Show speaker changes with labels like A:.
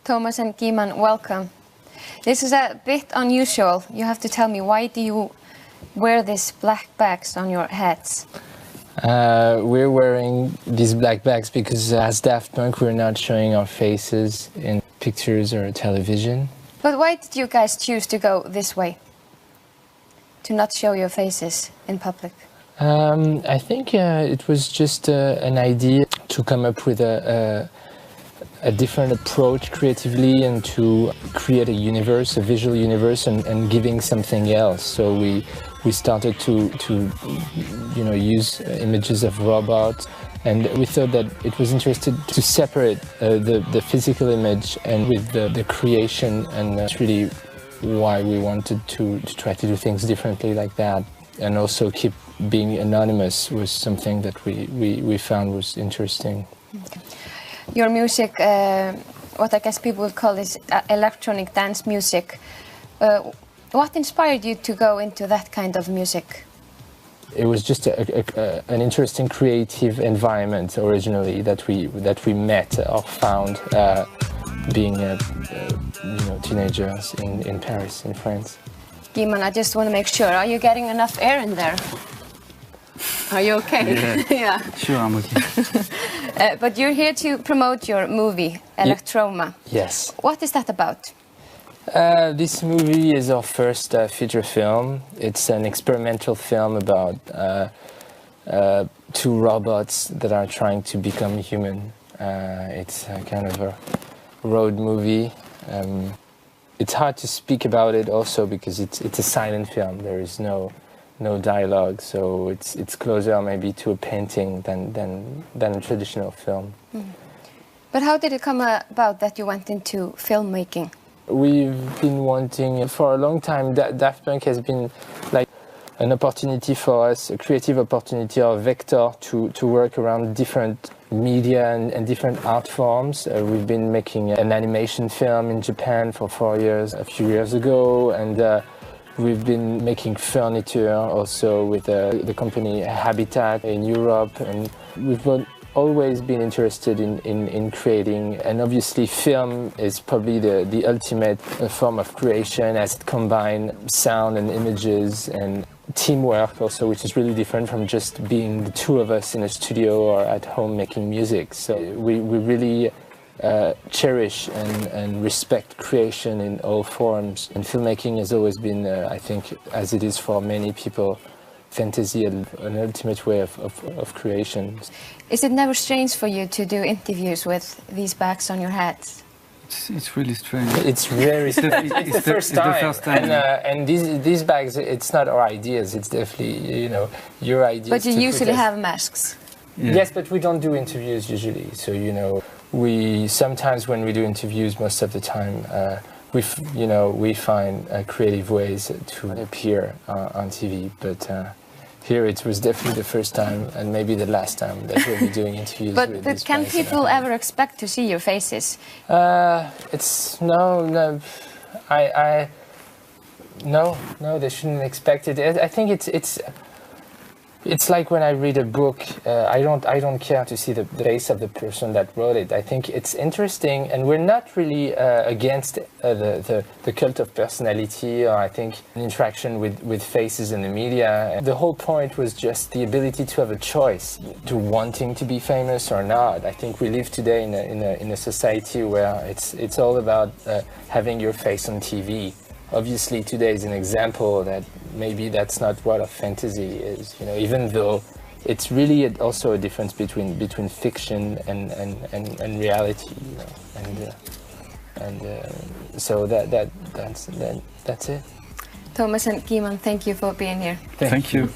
A: Thomas and Guiman, welcome. This is a bit unusual. You have to tell me, why do you wear these black bags on your heads?
B: We're wearing these black bags because as Daft Punk we're not showing our faces in pictures or television.
A: But why did you guys choose to go this way? To not show your faces in public?
B: I think it was just an idea to come up with a different approach creatively and to create a universe, a visual universe, and giving something else. So we started to use images of robots, and we thought that it was interesting to separate the physical image and with the creation, and that's really why we wanted to try to do things differently like that, and also keep being anonymous was something that we found was interesting.
A: Okay. Your music, what I guess people would call this electronic dance music. What inspired you to go into that kind of music?
B: It was just an interesting creative environment originally that we met or found being teenagers in Paris, in France.
A: Guiman, I just want to make sure, are you getting enough air in there? Are you okay?
C: Yeah.
A: Yeah.
C: Sure, I'm okay.
A: But you're here to promote your movie, Electroma.
B: Yes.
A: What is that about?
B: This movie is our first feature film. It's an experimental film about two robots that are trying to become human. It's a kind of a road movie. It's hard to speak about it also because it's a silent film. There is no dialogue, so it's closer maybe to a painting than a traditional film.
A: Mm. But how did it come about that you went into filmmaking?
B: We've been wanting for a long time. Daft Punk has been like an opportunity for us, a creative opportunity or vector to work around different media and different art forms. We've been making an animation film in Japan for 4 years, a few years ago, and we've been making furniture also with the company Habitat in Europe, and we've always been interested in creating, and obviously film is probably the ultimate form of creation as it combines sound and images and teamwork also, which is really different from just being the two of us in a studio or at home making music. So we really cherish and respect creation in all forms, and filmmaking has always been, I think, as it is for many people, fantasy and an ultimate way of creation.
A: Is it never strange for you to do interviews with these bags on your heads?
C: It's really strange.
B: It's very strange. It's the first time. And these bags, it's not our ideas. It's definitely your ideas.
A: But you usually have masks.
B: Yeah. Yes, but we don't do interviews usually. So we sometimes when we do interviews, most of the time, we find creative ways to appear on TV. But here it was definitely the first time, and maybe the last time that we'll be doing interviews.
A: But can people ever expect to see your faces?
B: No. No, they shouldn't expect it. I think it's like when I read a book, I don't care to see the face of the person that wrote it. I think it's interesting, and we're not really against the cult of personality, or I think an interaction with faces in the media. The whole point was just the ability to have a choice to wanting to be famous or not. I think we live today in a society where it's all about having your face on TV. Obviously, today is an example that maybe that's not what a fantasy is, even though it's really also a difference between fiction and reality, so that's it.
A: Thomas and Guiman, thank you for being here.
C: Thank you.